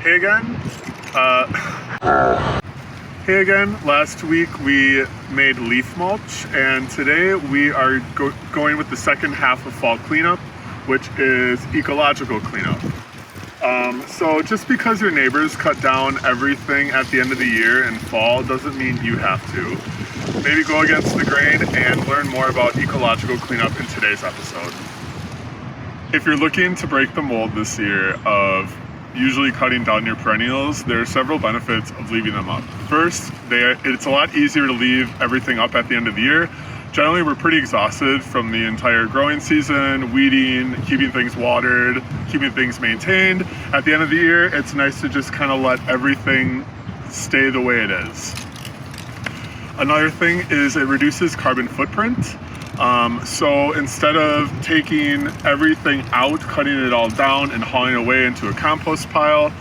Hey again. Hey again. Last week we made leaf mulch, and today we are going with the second half of fall cleanup, which is ecological cleanup. So just because your neighbors cut down everything at the end of the year in fall doesn't mean you have to. Maybe go against the grain and learn more about ecological cleanup in today's episode. If you're looking to break the mold this year of usually cutting down your perennials, there are several benefits of leaving them up. First, it's a lot easier to leave everything up at the end of the year. Generally, we're pretty exhausted from the entire growing season, weeding, keeping things watered, keeping things maintained. At the end of the year, it's nice to just kind of let everything stay the way it is. Another thing is it reduces carbon footprint. So instead of taking everything out, cutting it all down and hauling it away into a compost pile,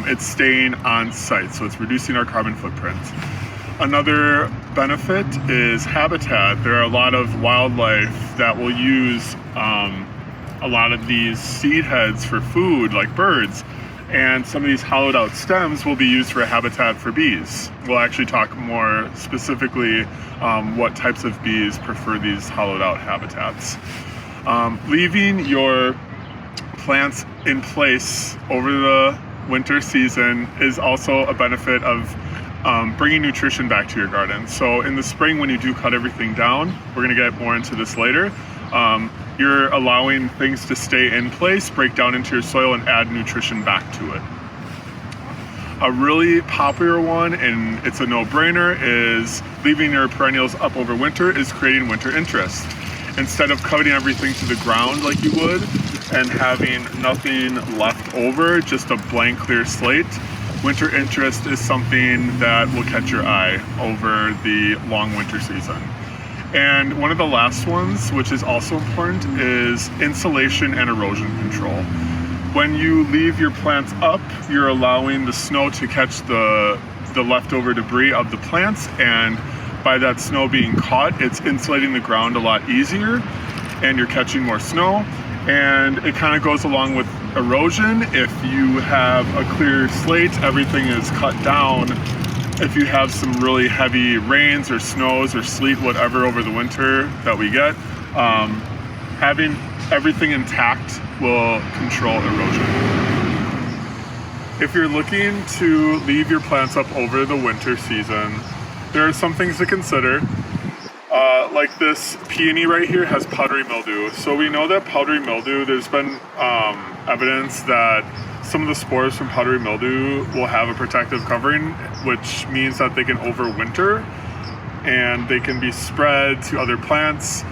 it's staying on site, so it's reducing our carbon footprint. Another benefit is habitat. There are a lot of wildlife that will use a lot of these seed heads for food, like birds, and some of these hollowed out stems will be used for a habitat for bees. We'll actually talk more specifically what types of bees prefer these hollowed out habitats. Leaving your plants in place over the winter season is also a benefit of bringing nutrition back to your garden. So in the spring, when you do cut everything down, we're gonna get more into this later, you're allowing things to stay in place, break down into your soil, and add nutrition back to it. A really popular one, and it's a no-brainer, is leaving your perennials up over winter is creating winter interest. Instead of cutting everything to the ground like you would and having nothing left over, just a blank clear slate, winter interest is something that will catch your eye over the long winter season. And one of the last ones, which is also important, is insulation and erosion control. When you leave your plants up, you're allowing the snow to catch the leftover debris of the plants, and by that snow being caught, it's insulating the ground a lot easier, and you're catching more snow. And it kind of goes along with erosion. If you have a clear slate, everything is cut down. If you have some really heavy rains or snows or sleet, whatever, over the winter that we get, having everything intact will control erosion. If you're looking to leave your plants up over the winter season, there are some things to consider. Like this peony right here has powdery mildew. So we know that powdery mildew, there's been evidence that some of the spores from powdery mildew will have a protective covering, which means that they can overwinter and they can be spread to other plants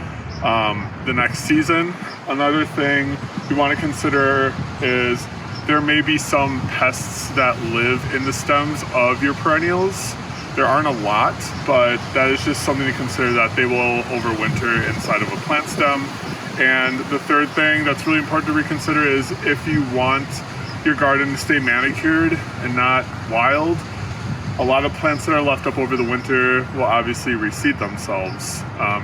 the next season. Another thing we want to consider is there may be some pests that live in the stems of your perennials. There aren't a lot, but that is just something to consider, that they will overwinter inside of a plant stem. And the third thing that's really important to reconsider is if you want your garden to stay manicured and not wild, a lot of plants that are left up over the winter will obviously reseed themselves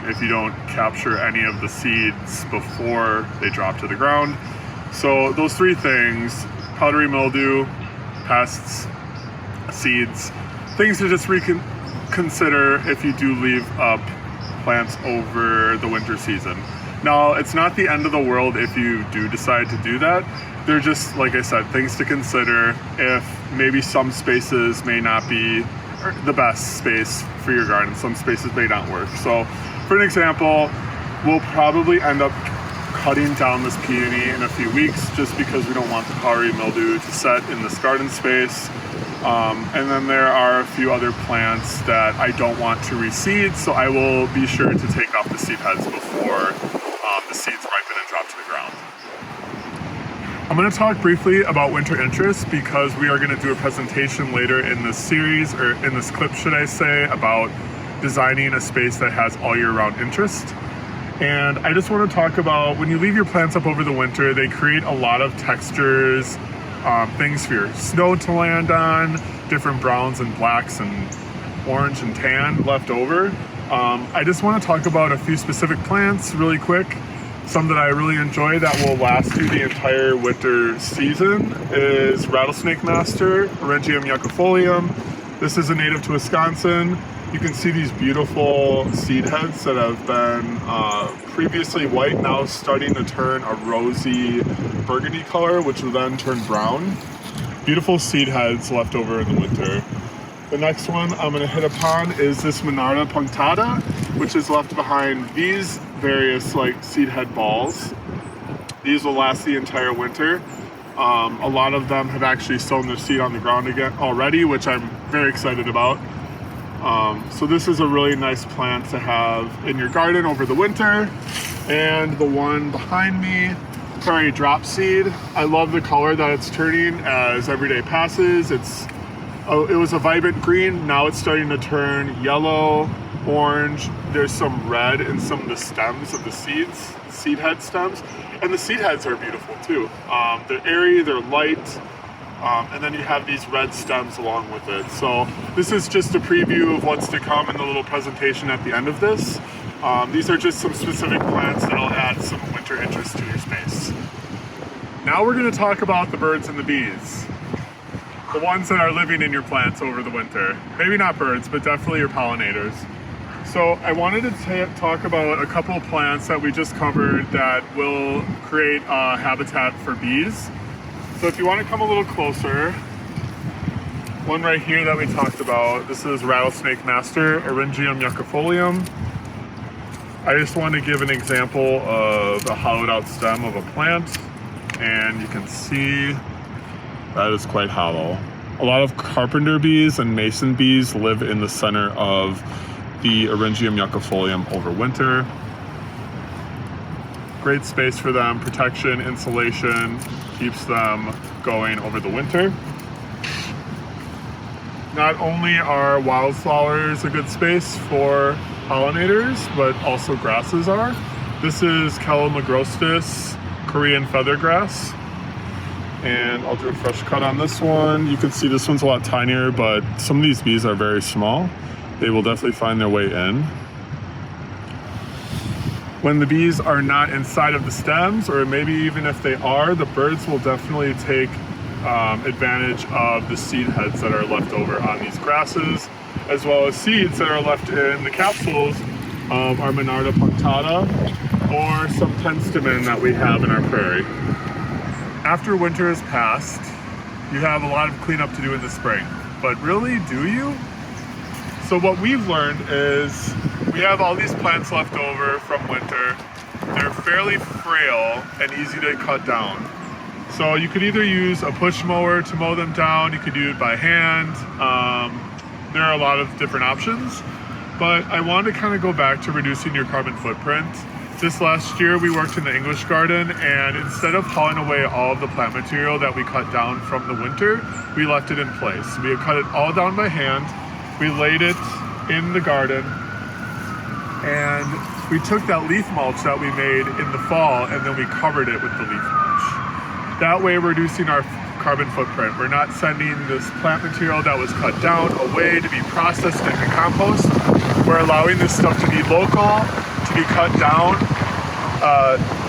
if you don't capture any of the seeds before they drop to the ground. So those three things: powdery mildew, pests, seeds, things to just reconsider if you do leave up plants over the winter season. Now, it's not the end of the world if you do decide to do that. They're just, like I said, things to consider if maybe some spaces may not be the best space for your garden. Some spaces may not work. So for an example, we'll probably end up cutting down this peony in a few weeks just because we don't want the powdery mildew to set in this garden space. And then there are a few other plants that I don't want to reseed, so I will be sure to take off the seed heads before the seeds ripen and drop to the ground. I'm going to talk briefly about winter interest because we are going to do a presentation later in this series, or in this clip should I say, about designing a space that has all year round interest. And I just want to talk about, when you leave your plants up over the winter, they create a lot of textures, things for your snow to land on, different browns and blacks and orange and tan left over. I just want to talk about a few specific plants really quick. Some that I really enjoy that will last through the entire winter season is Rattlesnake Master, Orangium yuccifolium. This is a native to Wisconsin. You can see these beautiful seed heads that have been previously white, now starting to turn a rosy burgundy color, which will then turn brown. Beautiful seed heads left over in the winter. The next one I'm going to hit upon is this Monarda punctata, which is left behind these various seed head balls. These will last the entire winter. A lot of them have actually sown their seed on the ground again already, which I'm very excited about. So this is a really nice plant to have in your garden over the winter. And the one behind me, prairie drop seed. I love the color that it's turning as every day passes. It was a vibrant green, now it's starting to turn yellow, orange. There's some red in some of the stems of the seed head stems. And the seed heads are beautiful too. They're airy, they're light, and then you have these red stems along with it. So this is just a preview of what's to come in the little presentation at the end of this. These are just some specific plants that'll add some winter interest to your space. Now we're going to talk about the birds and the bees. The ones that are living in your plants over the winter. Maybe not birds, but definitely your pollinators. So I wanted to talk about a couple of plants that we just covered that will create a habitat for bees. So if you want to come a little closer, one right here that we talked about, this is Rattlesnake Master, Orangium yuccifolium. I just want to give an example of a hollowed out stem of a plant, and you can see that is quite hollow. A lot of carpenter bees and mason bees live in the center of the Orangium yuccifolium over winter. Great space for them, protection, insulation, keeps them going over the winter. Not only are wildflowers a good space for pollinators, but also grasses are. This is Calamagrostis, Korean feathergrass. And I'll do a fresh cut on this one. You can see this one's a lot tinier, but some of these bees are very small. They will definitely find their way in. When the bees are not inside of the stems, or maybe even if they are, the birds will definitely take advantage of the seed heads that are left over on these grasses, as well as seeds that are left in the capsules of our Monarda punctata or some penstemon that we have in our prairie. After winter has passed, you have a lot of cleanup to do in the spring, but really, do you? So what we've learned is we have all these plants left over from winter. They're fairly frail and easy to cut down. So you could either use a push mower to mow them down, you could do it by hand. There are a lot of different options, but I wanted to kind of go back to reducing your carbon footprint. This last year we worked in the English garden, and instead of hauling away all of the plant material that we cut down from the winter, we left it in place. We had cut it all down by hand. We laid it in the garden, and we took that leaf mulch that we made in the fall, and then we covered it with the leaf mulch. That way we're reducing our carbon footprint. We're not sending this plant material that was cut down away to be processed into compost. We're allowing this stuff to be local, to be cut down,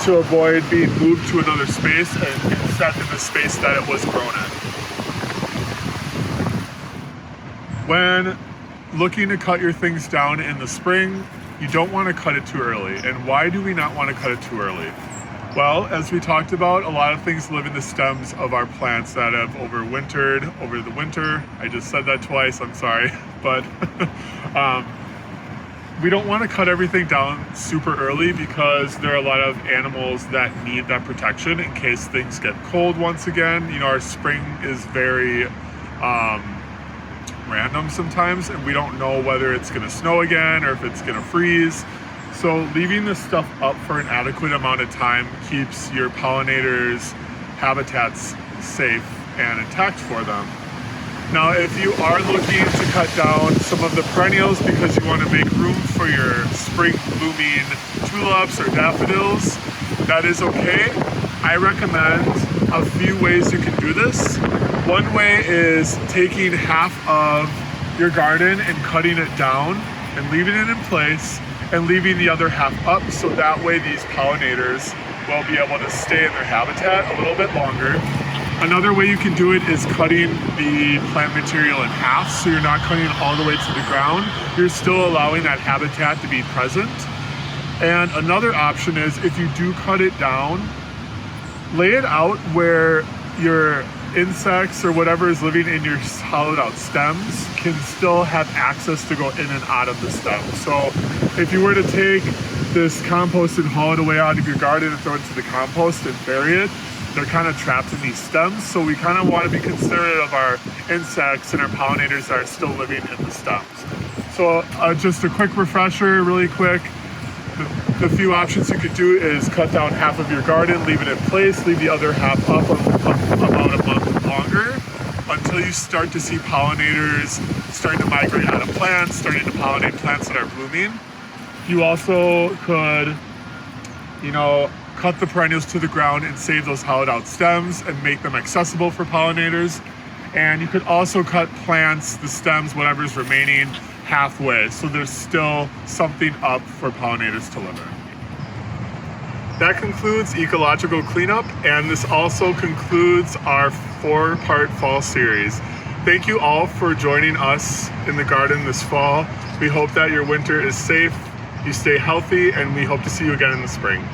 to avoid being moved to another space and set in the space that it was grown in. When looking to cut your things down in the spring, you don't want to cut it too early. And why do we not want to cut it too early? Well, as we talked about, a lot of things live in the stems of our plants that have overwintered over the winter. I just said that twice, I'm sorry. But we don't want to cut everything down super early because there are a lot of animals that need that protection in case things get cold once again. You know, our spring is very random sometimes, and we don't know whether it's going to snow again or if it's going to freeze. So leaving this stuff up for an adequate amount of time keeps your pollinators' habitats safe and intact for them. Now, if you are looking to cut down some of the perennials because you want to make room for your spring blooming tulips or daffodils, that is okay. I recommend a few ways you can do this. One way is taking half of your garden and cutting it down and leaving it in place, and leaving the other half up, so that way these pollinators will be able to stay in their habitat a little bit longer. Another way you can do it is cutting the plant material in half, so you're not cutting it all the way to the ground. You're still allowing that habitat to be present. And another option is, if you do cut it down, lay it out where your insects or whatever is living in your hollowed out stems can still have access to go in and out of the stem. So if you were to take this compost and haul it away out of your garden and throw it into the compost and bury it, they're kind of trapped in these stems. So we kind of want to be considerate of our insects and our pollinators that are still living in the stems. So just a quick refresher, really quick. The few options you could do is cut down half of your garden, leave it in place, leave the other half up about a month longer until you start to see pollinators starting to migrate out of plants, starting to pollinate plants that are blooming. You also could, cut the perennials to the ground and save those hollowed out stems and make them accessible for pollinators. And you could also cut plants, the stems, whatever's remaining, halfway, so there's still something up for pollinators to live in. That concludes Ecological Cleanup, and this also concludes our 4-part fall series. Thank you all for joining us in the garden this fall. We hope that your winter is safe, you stay healthy, and we hope to see you again in the spring.